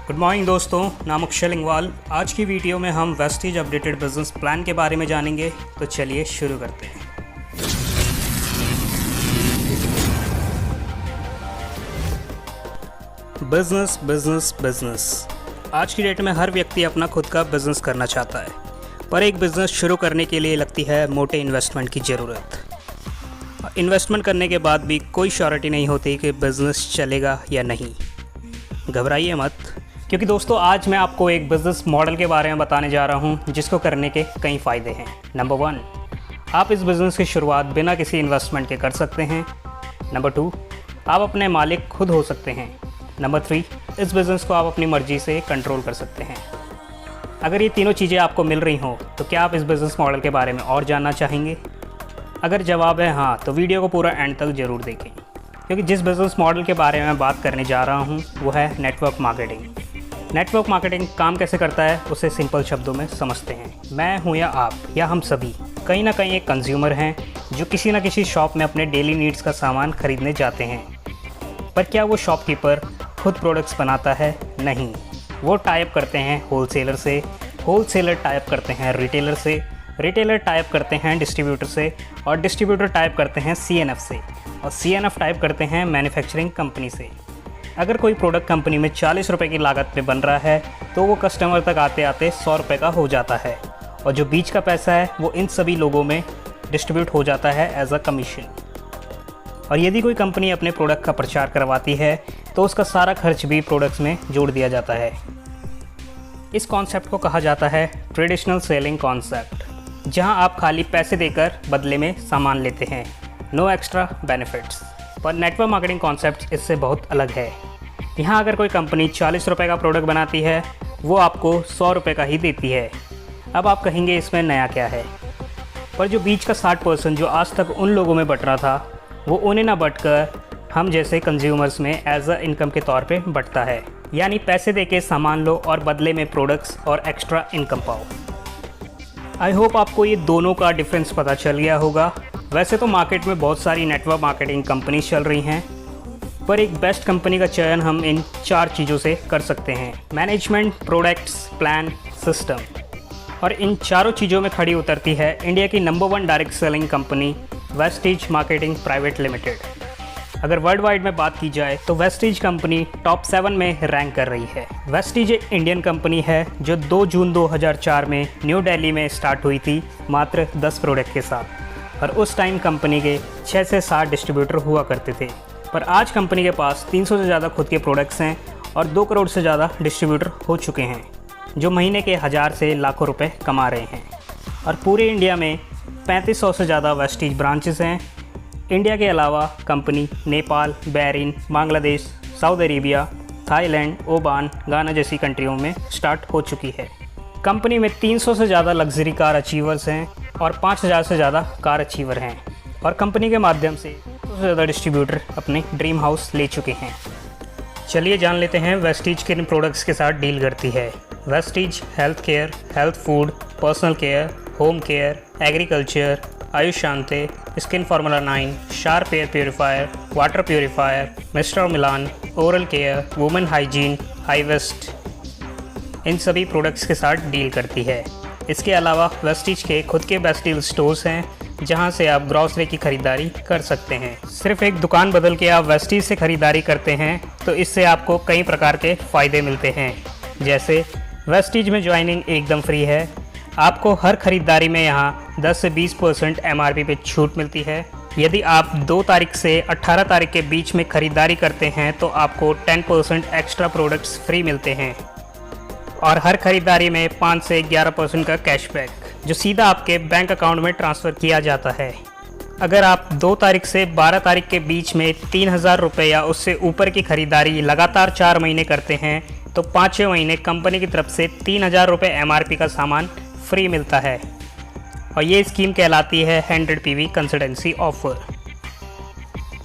Good morning दोस्तों, नाम अक्षय लिंगवाल। आज की वीडियो में हम वेस्टीज अपडेटेड बिजनेस प्लान के बारे में जानेंगे। तो चलिए शुरू करते हैं। Business business business. आज की डेट में हर व्यक्ति अपना खुद का बिजनेस करना चाहता है, पर एक बिजनेस शुरू करने के लिए लगती है मोटे इन्वेस्टमेंट की ज़रूरत। इन्वेस्टमेंट करने के बाद भी कोई श्योरिटी नहीं होती कि बिज़नेस चलेगा या नहीं। घबराइए मत, क्योंकि दोस्तों आज मैं आपको एक बिज़नेस मॉडल के बारे में बताने जा रहा हूं जिसको करने के कई फ़ायदे हैं। नंबर 1, आप इस बिज़नेस की शुरुआत बिना किसी इन्वेस्टमेंट के कर सकते हैं। नंबर 2, आप अपने मालिक खुद हो सकते हैं। नंबर 3, इस बिज़नेस को आप अपनी मर्ज़ी से कंट्रोल कर सकते हैं। अगर ये तीनों चीज़ें आपको मिल रही हों तो क्या आप इस बिज़नेस मॉडल के बारे में और जानना चाहेंगे? अगर जवाब है हाँ, तो वीडियो को पूरा एंड तक ज़रूर देखें, क्योंकि जिस बिज़नेस मॉडल के बारे में मैं बात करने जा रहा हूँ वो है नेटवर्क मार्केटिंग। नेटवर्क मार्केटिंग काम कैसे करता है उसे सिंपल शब्दों में समझते हैं। मैं हूँ या आप या हम सभी कहीं ना कहीं एक कंज्यूमर हैं जो किसी न किसी शॉप में अपने डेली नीड्स का सामान खरीदने जाते हैं। पर क्या वो शॉपकीपर खुद प्रोडक्ट्स बनाता है? नहीं, वो टाइप करते हैं होलसेलर से, होलसेलर टाइप करते हैं रिटेलर से, रिटेलर टाइप करते हैं डिस्ट्रीब्यूटर से, और डिस्ट्रीब्यूटर टाइप करते हैं CNF से, और CNF टाइप करते हैं मैन्युफैक्चरिंग कंपनी से। अगर कोई प्रोडक्ट कंपनी में 40 रुपये की लागत पे बन रहा है तो वो कस्टमर तक आते आते 100 रुपये का हो जाता है, और जो बीच का पैसा है वो इन सभी लोगों में डिस्ट्रीब्यूट हो जाता है एज अ कमीशन। और यदि कोई कंपनी अपने प्रोडक्ट का प्रचार करवाती है तो उसका सारा खर्च भी प्रोडक्ट्स में जोड़ दिया जाता है। इस कॉन्सेप्ट को कहा जाता है ट्रेडिशनल सेलिंग कॉन्सेप्ट, जहां आप खाली पैसे देकर बदले में सामान लेते हैं, नो एक्स्ट्रा बेनिफिट्स। पर नेटवर्क मार्केटिंग कॉन्सेप्ट इससे बहुत अलग है। यहाँ अगर कोई कंपनी 40 रुपये का प्रोडक्ट बनाती है वो आपको 100 रुपये का ही देती है। अब आप कहेंगे इसमें नया क्या है? पर जो बीच का 60% जो आज तक उन लोगों में बट रहा था वो उन्हें ना बटकर हम जैसे कंज्यूमर्स में एज अ इनकम के तौर पे बटता है। यानी पैसे देके सामान लो और बदले में प्रोडक्ट्स और एक्स्ट्रा इनकम पाओ। आई होप आपको ये दोनों का डिफरेंस पता चल गया होगा। वैसे तो मार्केट में बहुत सारी नेटवर्क मार्केटिंग कंपनी चल रही हैं, पर एक बेस्ट कंपनी का चयन हम इन 4 चीज़ों से कर सकते हैं: मैनेजमेंट, प्रोडक्ट्स, प्लान, सिस्टम। और इन चारों चीज़ों में खड़ी उतरती है इंडिया की number 1 direct selling company Vestige marketing private limited. अगर वर्ल्ड वाइड में बात की जाए तो वेस्टीज कंपनी टॉप 7 में रैंक कर रही है। वेस्टीज एक इंडियन कंपनी है जो 2 जून 2004 में न्यू दिल्ली में स्टार्ट हुई थी मात्र 10 प्रोडक्ट के साथ, और उस टाइम कंपनी के 6 से 7 डिस्ट्रीब्यूटर हुआ करते थे। पर आज कंपनी के पास 300 से ज़्यादा खुद के प्रोडक्ट्स हैं और 2 करोड़ से ज़्यादा डिस्ट्रीब्यूटर हो चुके हैं जो महीने के 1000 से लाखों रुपए कमा रहे हैं। और पूरे इंडिया में 3500 से ज़्यादा वेस्टीज ब्रांचेस हैं। इंडिया के अलावा company Nepal, Bahrain, Bangladesh, Saudi Arabia, Thailand, Oman, गाना जैसी कंट्रियों में स्टार्ट हो चुकी है। कंपनी में 300 से ज़्यादा लग्जरी कार अचीवर्स हैं और 5000 से ज़्यादा कार अचीवर हैं, और कंपनी के माध्यम से 200 से ज़्यादा डिस्ट्रीब्यूटर अपने ड्रीम हाउस ले चुके हैं। चलिए जान लेते हैं वेस्टीज किन प्रोडक्ट्स के साथ डील करती है। Vestige health care, health food, personal care, home care, agriculture, Ayush Shanti, skin formula 9, sharp air purifier, water purifier, mister Milan, oral care, women hygiene, high waist, इन सभी प्रोडक्ट्स के साथ डील करती है। इसके अलावा वेस्टीज के खुद के बेस्ट डील स्टोर्स हैं जहां से आप ग्रॉसरी की खरीदारी कर सकते हैं। सिर्फ एक दुकान बदल के आप वेस्टीज से खरीदारी करते हैं तो इससे आपको कई प्रकार के फ़ायदे मिलते हैं। जैसे वेस्टीज में ज्वाइनिंग एकदम फ्री है, आपको हर खरीदारी में यहाँ 10 से 20% MRP पे छूट मिलती है। यदि आप 2 तारीख से 18 तारीख के बीच में खरीदारी करते हैं तो आपको 10% एक्स्ट्रा प्रोडक्ट्स फ्री मिलते हैं, और हर खरीदारी में 5 से 11% का कैशबैक जो सीधा आपके बैंक अकाउंट में ट्रांसफ़र किया जाता है। अगर आप 2 तारीख से 12 तारीख के बीच में 3000 रुपये या उससे ऊपर की खरीदारी लगातार 4 महीने करते हैं तो 5वें महीने कंपनी की तरफ से 3000 रुपये MRP का सामान फ्री मिलता है, और ये स्कीम कहलाती है 100 PV कंसल्टेंसी ऑफ़र।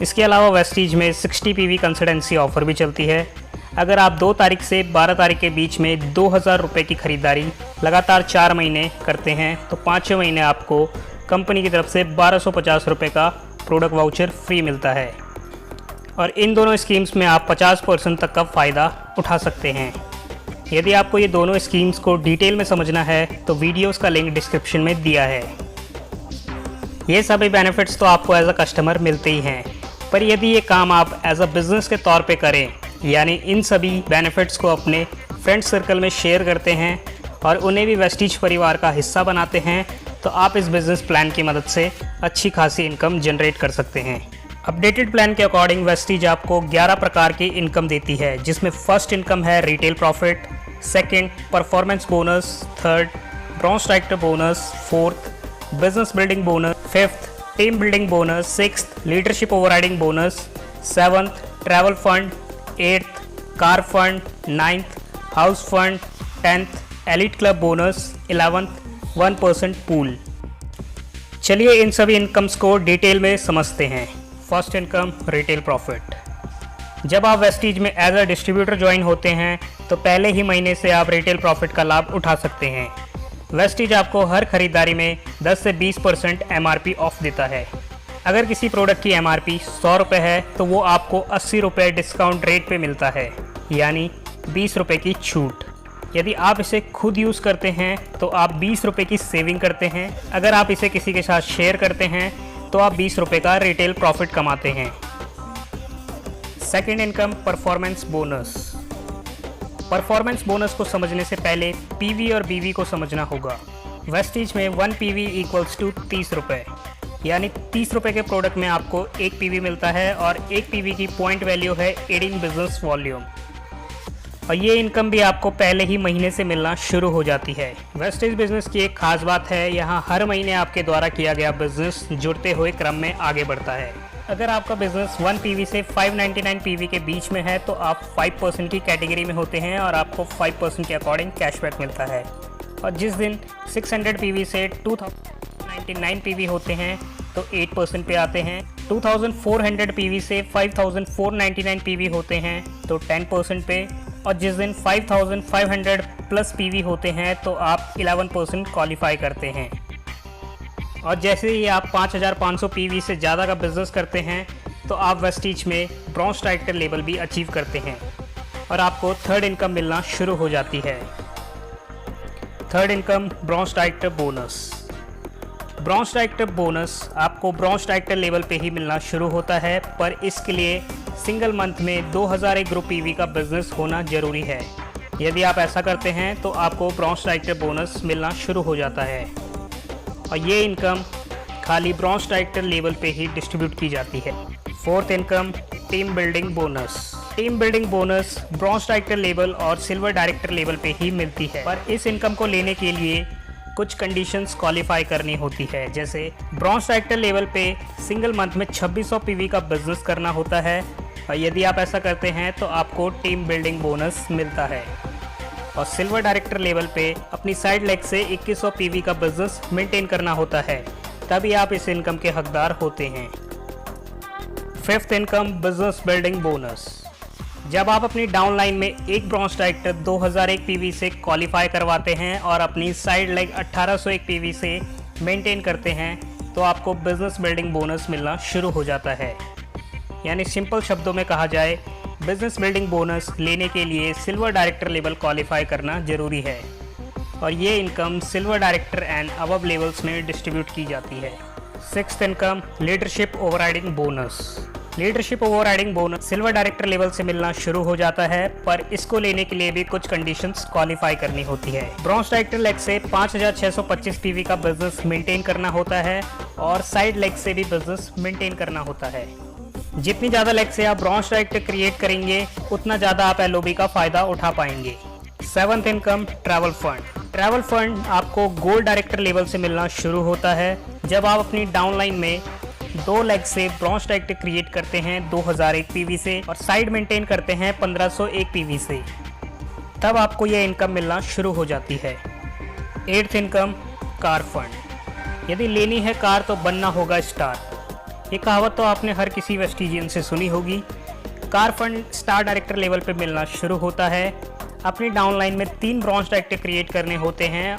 इसके अलावा वेस्टीज में 60 PV कंसल्टेंसी ऑफ़र भी चलती है। अगर आप 2 तारीख से 12 तारीख के बीच में 2000 रुपये की खरीदारी लगातार 4 महीने करते हैं तो 5वें महीने आपको कंपनी की तरफ से 1250 रुपये का प्रोडक्ट वाउचर फ्री मिलता है, और इन दोनों स्कीम्स में आप 50% तक का फ़ायदा उठा सकते हैं। यदि आपको ये दोनों स्कीम्स को डिटेल में समझना है तो वीडियोस का लिंक डिस्क्रिप्शन में दिया है। ये सभी बेनिफिट्स तो आपको एज अ कस्टमर मिलते ही हैं, पर यदि ये काम आप एज अ बिज़नेस के तौर पे करें, यानी इन सभी बेनिफिट्स को अपने फ्रेंड सर्कल में शेयर करते हैं और उन्हें भी वेस्टीज परिवार का हिस्सा बनाते हैं, तो आप इस बिज़नेस प्लान की मदद से अच्छी खासी इनकम जनरेट कर सकते हैं। अपडेटेड प्लान के अकॉर्डिंग वेस्टीज आपको 11 प्रकार की इनकम देती है, जिसमें फर्स्ट इनकम है retail profit, second performance bonus, third bronze director bonus, fourth business building bonus, fifth team building bonus, sixth leadership overriding bonus, seventh travel fund, eighth car fund, ninth house fund, tenth elite club bonus, 11th 1% pool. चलिए इन सभी incomes को detail में समझते हैं। First income retail profit. जब आप Vestige में as a distributor join होते हैं तो पहले ही महीने से आप रिटेल प्रॉफिट का लाभ उठा सकते हैं। वेस्टीज आपको हर खरीदारी में 10 से 20% MRP ऑफ देता है। अगर किसी प्रोडक्ट की MRP 100 रुपये है तो वो आपको 80 रुपये डिस्काउंट रेट पे मिलता है, यानी 20 रुपये की छूट। यदि आप इसे खुद यूज़ करते हैं तो आप 20 रुपये की सेविंग करते हैं। अगर आप इसे किसी के साथ शेयर करते हैं तो आप 20 रुपये का रिटेल प्रॉफिट कमाते हैं। Second income performance bonus. Performance bonus को समझने से पहले PV और BV को समझना होगा। वेस्टीज में 1 PV इक्वल्स टू 30 रुपये, यानी 30 रुपये के प्रोडक्ट में आपको 1 PV मिलता है और 1 PV की पॉइंट वैल्यू है एडिंग बिजनेस वॉल्यूम। और ये इनकम भी आपको पहले ही महीने से मिलना शुरू हो जाती है। वेस्टीज बिजनेस की एक खास बात है, यहाँ हर महीने आपके द्वारा किया गया बिजनेस जुड़ते हुए क्रम में आगे बढ़ता है। अगर आपका बिजनेस 1 PV से 599 PV के बीच में है तो आप 5% की कैटेगरी में होते हैं और आपको 5% के अकॉर्डिंग कैशबैक मिलता है। और जिस दिन 600 PV से 2099 PV होते हैं तो 8% पे आते हैं। 2400 PV से 5499 PV होते हैं तो 10% पे, और जिस दिन 5500 प्लस PV होते हैं तो आप 11% क्वालिफाई करते हैं। और जैसे ही आप 5500 PV से ज़्यादा का बिजनेस करते हैं तो आप वेस्टीज में ब्रॉन्ज डायरेक्टर लेवल भी अचीव करते हैं और आपको थर्ड इनकम मिलना शुरू हो जाती है। Third income bronze director bonus. Bronze director bonus आपको ब्रॉन्ज डायरेक्टर लेवल पे ही मिलना शुरू होता है, पर इसके लिए सिंगल मंथ में 2001 ग्रुप PV का बिजनेस होना जरूरी है। यदि आप ऐसा करते हैं तो आपको ब्रॉन्ज डायरेक्टर बोनस मिलना शुरू हो जाता है और ये इनकम खाली ब्रॉन्ज डायरेक्टर लेवल पे ही डिस्ट्रीब्यूट की जाती है। Fourth income team building bonus. Team building bonus bronze director level और सिल्वर डायरेक्टर लेवल पे ही मिलती है, पर इस इनकम को लेने के लिए कुछ कंडीशंस क्वालिफाई करनी होती है। जैसे ब्रॉन्ज डायरेक्टर लेवल पे सिंगल मंथ में 2600 PV का बिजनेस करना होता है और यदि आप ऐसा करते हैं तो आपको टीम बिल्डिंग बोनस मिलता है। और सिल्वर डायरेक्टर लेवल पे अपनी साइड लेग से 2100 PV का बिजनेस मेंटेन करना होता है, तभी आप इस इनकम के हकदार होते हैं। Fifth income business building bonus. जब आप अपनी डाउनलाइन में एक ब्रॉन्ज डायरेक्टर 2001 PV से क्वालिफाई करवाते हैं और अपनी साइड लेग 1801 PV से मेंटेन करते हैं तो आपको बिजनेस बिल्डिंग बोनस मिलना शुरू हो जाता है। यानी सिंपल शब्दों में कहा जाए, बिजनेस बिल्डिंग बोनस लेने के लिए सिल्वर डायरेक्टर लेवल क्वालिफाई करना जरूरी है और ये income silver director and above levels में डिस्ट्रीब्यूट की जाती है। Sixth income leadership overriding bonus. Leadership overriding bonus silver director level से मिलना शुरू हो जाता है, पर इसको लेने के लिए भी कुछ कंडीशंस क्वालिफाई करनी होती है। ब्रॉन्ज डायरेक्टर लेग से 5625 PV का बिजनेस मेंटेन करना होता है और साइड लेग से भी बिजनेस मेंटेन करना होता है। जितनी ज़्यादा लेग से आप ब्रॉन्ज डायरेक्टर क्रिएट करेंगे उतना ज़्यादा आप LOB का फ़ायदा उठा पाएंगे। Seventh income travel fund. Travel fund आपको गोल्ड डायरेक्टर लेवल से मिलना शुरू होता है जब आप अपनी डाउनलाइन में 2 लेग से ब्रॉन्ज डायरेक्टर क्रिएट करते हैं 2001 PV से और साइड मेंटेन करते हैं 1501 PV से, तब आपको यह इनकम मिलना शुरू हो जाती है। Eighth income car fund. यदि लेनी है कार तो बनना होगा स्टार। ये कहावत तो आपने हर किसी वेस्टीजियन से सुनी होगी। Car fund star director level पे मिलना शुरू होता है। अपनी डाउनलाइन में 3 ब्रॉन्ज डायरेक्टर क्रिएट करने होते हैं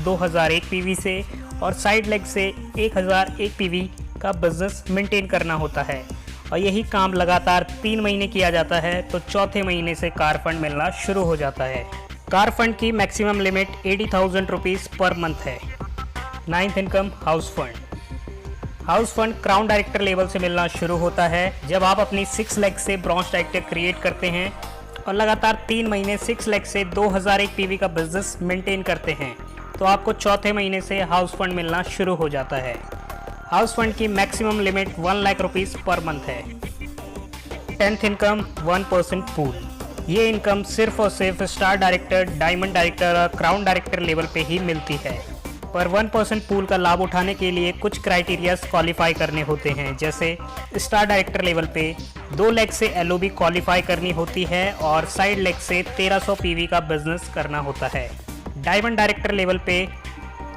2001 PV से और साइड लेग से 1001 PV का बिजनेस मेंटेन करना होता है और यही काम लगातार 3 महीने किया जाता है तो चौथे महीने से कार फंड मिलना शुरू हो जाता है। कार फंड की maximum limit 80,000 rupees per month है। 9th income house fund. House fund crown director level से मिलना शुरू होता है जब आप अपनी 6 लाख से ब्रॉन्ज डायरेक्टर क्रिएट करते हैं और लगातार 3 महीने 6 लाख से 2001 पीवी का बिजनेस मेंटेन करते हैं तो आपको चौथे महीने से हाउस फंड मिलना शुरू हो जाता है। हाउस फंड की maximum limit 1 lakh rupees per month है। 10th income 1% pool. ये इनकम सिर्फ और सिर्फ स्टार डायरेक्टर, डायमंड डायरेक्टर और क्राउन डायरेक्टर लेवल पे ही मिलती है, पर 1% पूल का लाभ उठाने के लिए कुछ क्राइटेरियाज क्वालिफाई करने होते हैं। जैसे स्टार डायरेक्टर लेवल पे 2 लाख से एलओबी क्वालिफाई करनी होती है और साइड लेग से 1300 पीवी का बिजनेस करना होता है। डायमंड डायरेक्टर लेवल पे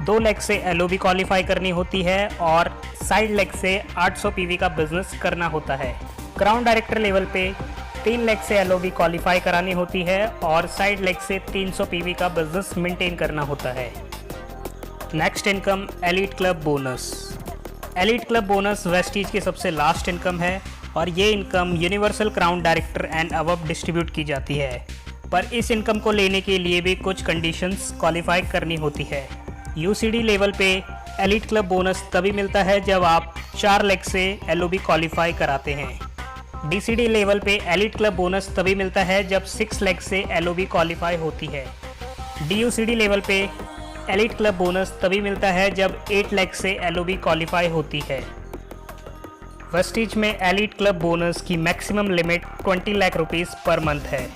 2 लाख से एलओबी क्वालिफाई करनी होती है और साइड लेग से 800 पीवी का बिजनेस करना होता है। क्राउन डायरेक्टर लेवल पे 3 लाख से एलओबी क्वालिफाई करानी होती है और साइड लेग से 300 पीवी का बिजनेस मेंटेन करना होता है। Next income elite club bonus. Elite club bonus Vestige की सबसे लास्ट इनकम है और ये income universal crown director and above distribute की जाती है, पर इस इनकम को लेने के लिए भी कुछ कंडीशंस क्वालिफाई करनी होती है। यूसीडी लेवल पे एलीट क्लब बोनस तभी मिलता है जब आप 4 लाख से एलओबी क्वालिफाई कराते हैं। डीसीडी लेवल पे एलीट क्लब बोनस तभी मिलता है जब 6 लाख से एलओबी क्वालिफाई होती है। डीयूसीडी लेवल पे एलीट क्लब बोनस तभी मिलता है जब 8 लाख से एलओबी क्वालिफाई होती है। वेस्टीज में एलीट क्लब बोनस की maximum limit 20 lakh rupees per month है।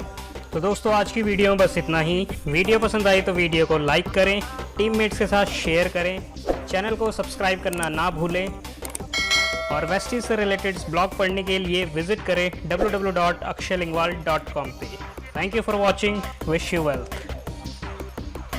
तो दोस्तों आज की वीडियो में बस इतना ही। वीडियो पसंद आई तो वीडियो को लाइक करें, टीममेट्स के साथ शेयर करें, चैनल को सब्सक्राइब करना ना भूलें और वेस्टीज से रिलेटेड ब्लॉग पढ़ने के लिए विजिट करें www.akshaylingwal.com पे। Thank you for watching, wish you wealth.